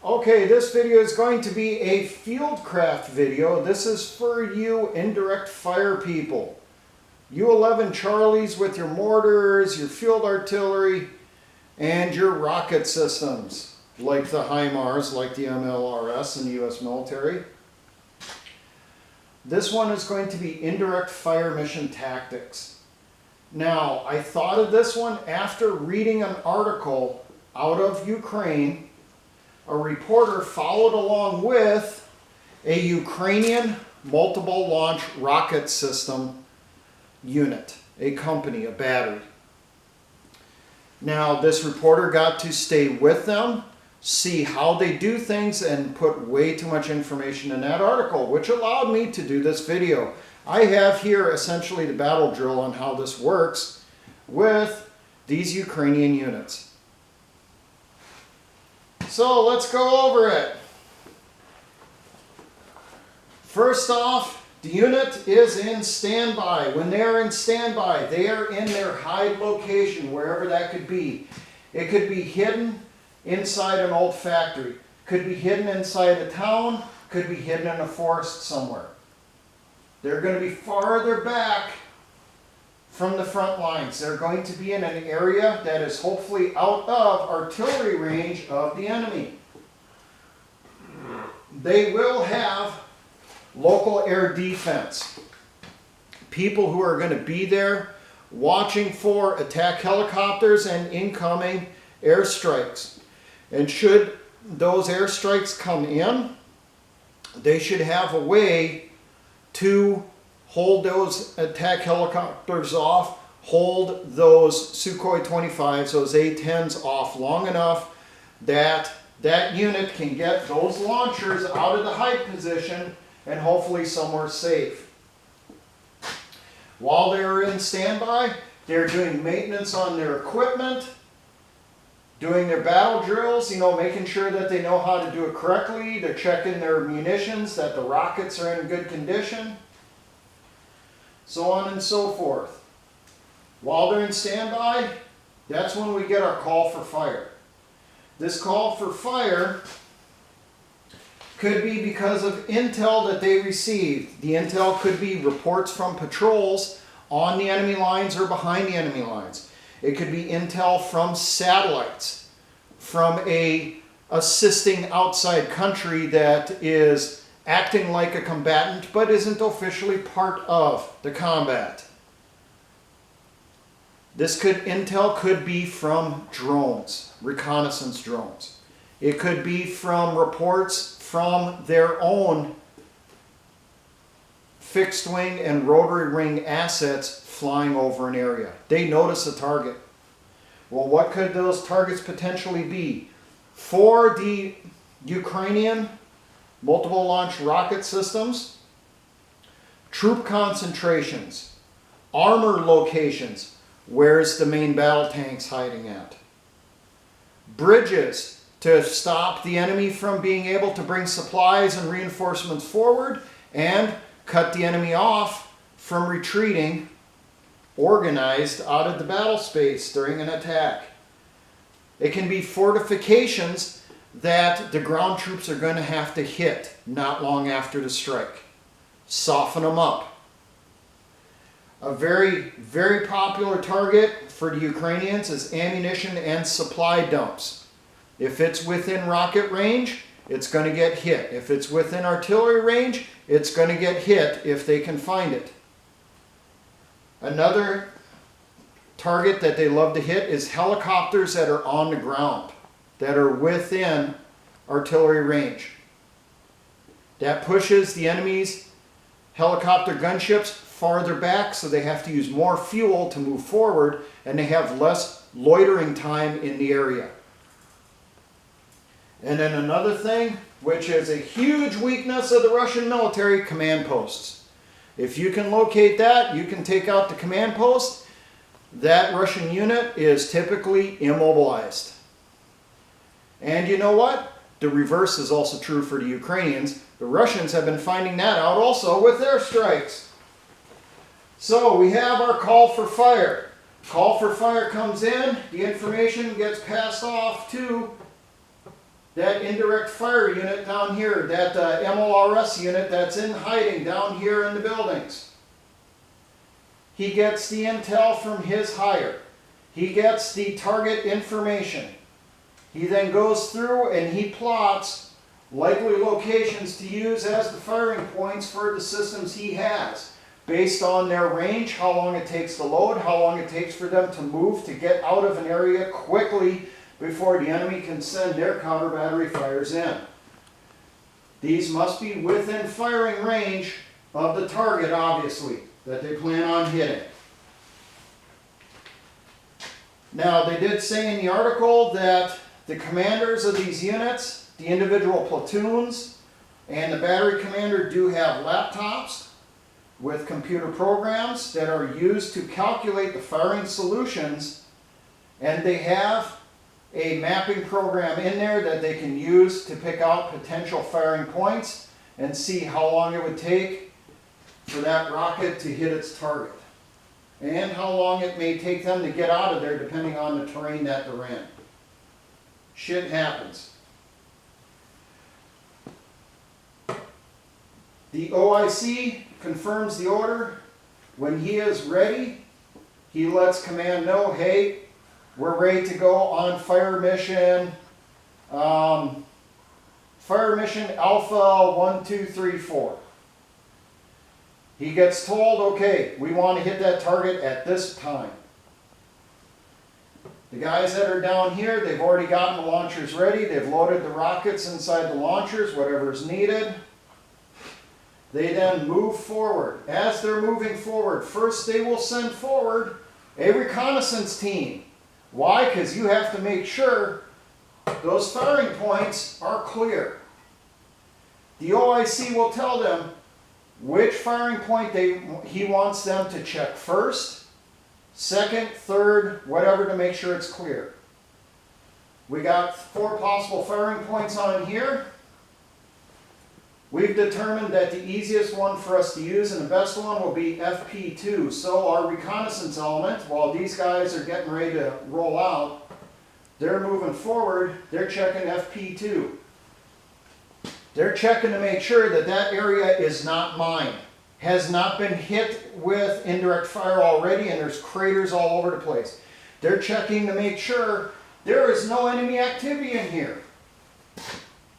Okay, this video is going to be a Fieldcraft video. This is for you indirect fire people. You 11 Charlies with your mortars, your field artillery, and your rocket systems, like the HIMARS, like the MLRS in the U.S. military. This one is going to be indirect fire mission tactics. Now, I thought of this one after reading an article out of Ukraine. A reporter followed along with a Ukrainian multiple launch rocket system unit, a company, a battery. Now, this reporter got to stay with them, see how they do things, and put way too much information in that article, which allowed me to do this video. I have here essentially the battle drill on how this works with these Ukrainian units. So let's go over it. First off, the unit is in standby. When they're in standby, they are in their hide location, wherever that could be. It could be hidden inside an old factory, could be hidden inside a town, could be hidden in a forest somewhere. They're going to be farther back from the front lines. They're going to be in an area that is hopefully out of artillery range of the enemy. They will have local air defense. People who are going to be there watching for attack helicopters and incoming airstrikes. And should those airstrikes come in, they should have a way to hold those attack helicopters off, hold those Sukhoi 25s, those A-10s off long enough that that unit can get those launchers out of the hide position and hopefully somewhere safe. While they're in standby, they're doing maintenance on their equipment, doing their battle drills, making sure that they know how to do it correctly. They're checking their munitions, that the rockets are in good condition, so on and so forth. While they're in standby, that's when we get our call for fire. This call for fire could be because of intel that they received. The intel could be reports from patrols on the enemy lines or behind the enemy lines. It could be intel from satellites, from a assisting outside country that is acting like a combatant but isn't officially part of the combat. This intel could be from drones, reconnaissance drones. It could be from reports from their own fixed wing and rotary wing assets flying over an area. They notice a target. Well, what could those targets potentially be? For the Ukrainian multiple launch rocket systems, troop concentrations, armor locations, where's the main battle tanks hiding at? Bridges to stop the enemy from being able to bring supplies and reinforcements forward and cut the enemy off from retreating organized out of the battle space during an attack. It can be fortifications that the ground troops are going to have to hit not long after the strike. Soften them up. A very, very popular target for the Ukrainians is ammunition and supply dumps. If it's within rocket range, it's going to get hit. If it's within artillery range, it's going to get hit if they can find it. Another target that they love to hit is helicopters that are on the ground, that are within artillery range. That pushes the enemy's helicopter gunships farther back, so they have to use more fuel to move forward, and they have less loitering time in the area. And then another thing, which is a huge weakness of the Russian military, command posts. If you can locate that, you can take out the command post. That Russian unit is typically immobilized. And you know what? The reverse is also true for the Ukrainians. The Russians have been finding that out also with their strikes. So we have our call for fire. Call for fire comes in, the information gets passed off to that indirect fire unit down here, that MLRS unit that's in hiding down here in the buildings. He gets the intel from his hire. He gets the target information. He then goes through and he plots likely locations to use as the firing points for the systems he has, based on their range, how long it takes to load, how long it takes for them to move to get out of an area quickly before the enemy can send their counter battery fires in. These must be within firing range of the target, obviously, that they plan on hitting. Now, they did say in the article that the commanders of these units, the individual platoons, and the battery commander do have laptops with computer programs that are used to calculate the firing solutions, and they have a mapping program in there that they can use to pick out potential firing points and see how long it would take for that rocket to hit its target, and how long it may take them to get out of there depending on the terrain that they're in. Shit happens. The OIC confirms the order. When he is ready, he lets command know, hey, we're ready to go on fire mission Alpha 1, 2, 3, 4. He gets told, okay, we want to hit that target at this time. The guys that are down here, they've already gotten the launchers ready. They've loaded the rockets inside the launchers, whatever is needed. They then move forward. As they're moving forward, first they will send forward a reconnaissance team. Why? Because you have to make sure those firing points are clear. The OIC will tell them which firing point he wants them to check first, second, third, whatever, to make sure it's clear. We got 4 possible firing points on here. We've determined that the easiest one for us to use and the best one will be FP2. So our reconnaissance element, while these guys are getting ready to roll out, they're moving forward, they're checking FP2. They're checking to make sure that that area is not mined, has not been hit with indirect fire already, and there's craters all over the place. They're checking to make sure there is no enemy activity in here.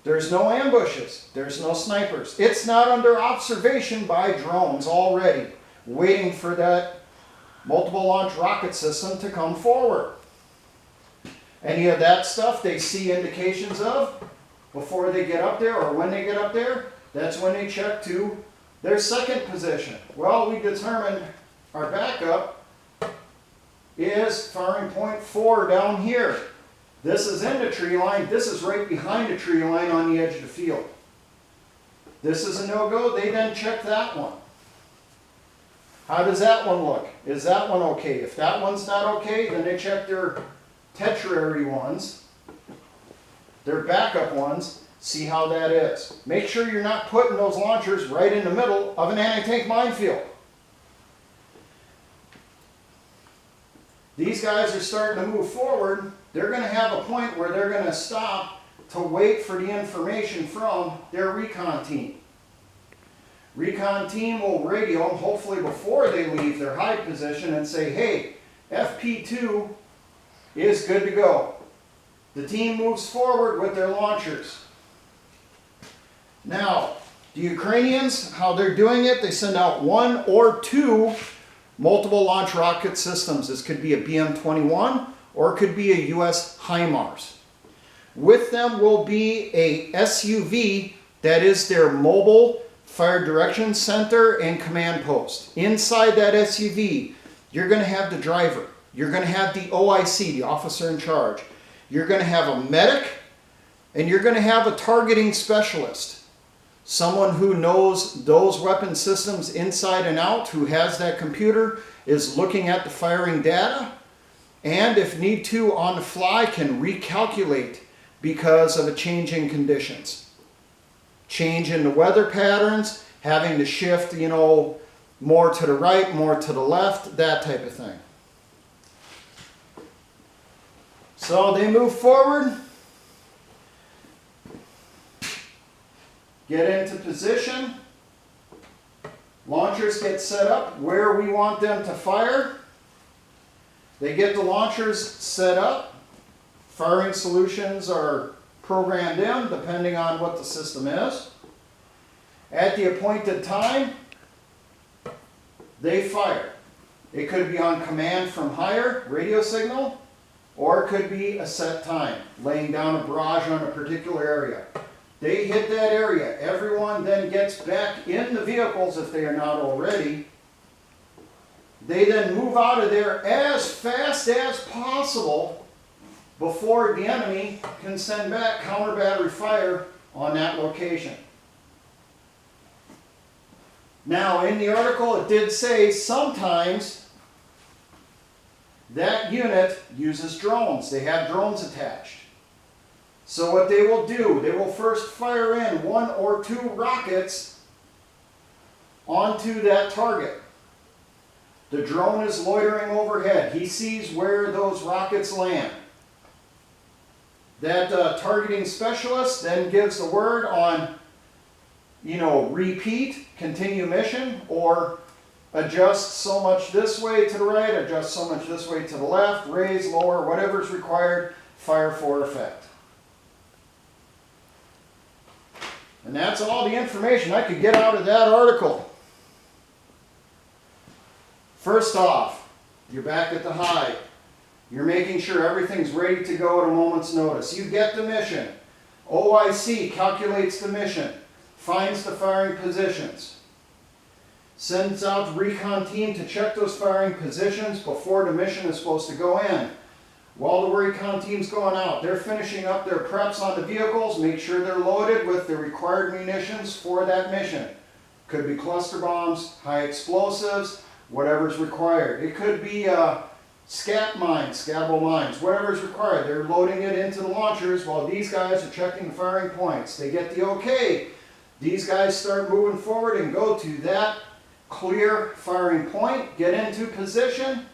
There's no ambushes. There's no snipers. It's not under observation by drones already, waiting for that multiple launch rocket system to come forward. Any of that stuff they see indications of before they get up there, or when they get up there, that's when they check to their second position. Well, we determined our backup is firing point 4 down here. This is in the tree line. This is right behind the tree line on the edge of the field. This is a no-go. They then check that one. How does that one look? Is that one okay? If that one's not okay, then they check their tertiary ones, their backup ones, see how that is. Make sure you're not putting those launchers right in the middle of an anti-tank minefield. These guys are starting to move forward. They're going to have a point where they're going to stop to wait for the information from their recon team. Recon team will radio them, hopefully before they leave their hide position, and say, hey, FP2 is good to go. The team moves forward with their launchers. Now, the Ukrainians, how they're doing it, they send out 1 or 2 multiple launch rocket systems. This could be a BM-21 or it could be a US HIMARS. With them will be a SUV that is their mobile fire direction center and command post. Inside that SUV, you're going to have the driver. You're going to have the OIC, the officer in charge. You're going to have a medic, and you're going to have a targeting specialist. Someone who knows those weapon systems inside and out, who has that computer, is looking at the firing data, and if need to, on the fly, can recalculate because of a change in conditions. Change in the weather patterns, having to shift, more to the right, more to the left, that type of thing. So they move forward. get into position. Launchers get set up where we want them to fire. They get the launchers set up. Firing solutions are programmed in depending on what the system is. At the appointed time, they fire. It could be on command from higher radio signal, or it could be a set time, laying down a barrage on a particular area. They hit that area. Everyone then gets back in the vehicles if they are not already. They then move out of there as fast as possible before the enemy can send back counter battery fire on that location. Now, in the article it did say sometimes that unit uses drones. They have drones attached. So what they will do, they will first fire in 1 or 2 rockets onto that target. The drone is loitering overhead. He sees where those rockets land. That targeting specialist then gives the word on, repeat, continue mission, or adjust so much this way to the right, adjust so much this way to the left, raise, lower, whatever is required, fire for effect. And that's all the information I could get out of that article. First off, you're back at the hive. You're making sure everything's ready to go at a moment's notice. You get the mission. OIC calculates the mission, finds the firing positions, sends out the recon team to check those firing positions before the mission is supposed to go in. While the recon team's going out, they're finishing up their preps on the vehicles, make sure they're loaded with the required munitions for that mission. Could be cluster bombs, high explosives, whatever's required. It could be scat mines, scattable mines, whatever's required. They're loading it into the launchers while these guys are checking the firing points. They get the okay. These guys start moving forward and go to that clear firing point, get into position,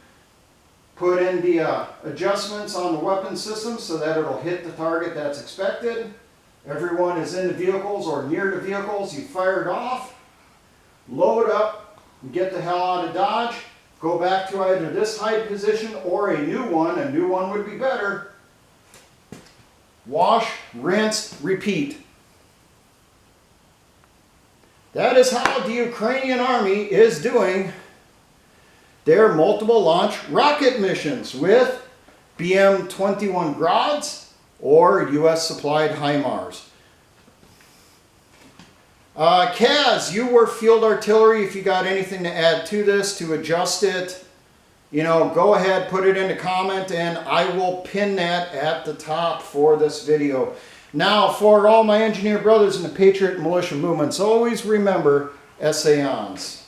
put in the adjustments on the weapon system so that it'll hit the target that's expected. Everyone is in the vehicles or near the vehicles. You fire it off, load up, and get the hell out of Dodge. Go back to either this hide position or a new one. A new one would be better. Wash, rinse, repeat. That is how the Ukrainian army is doing their multiple launch rocket missions with BM-21 Grads or US supplied HIMARS. Kaz, you were field artillery. If you got anything to add to this, to adjust it, go ahead, put it in the comment, and I will pin that at the top for this video. Now, for all my engineer brothers in the Patriot Militia movements, always remember essayons.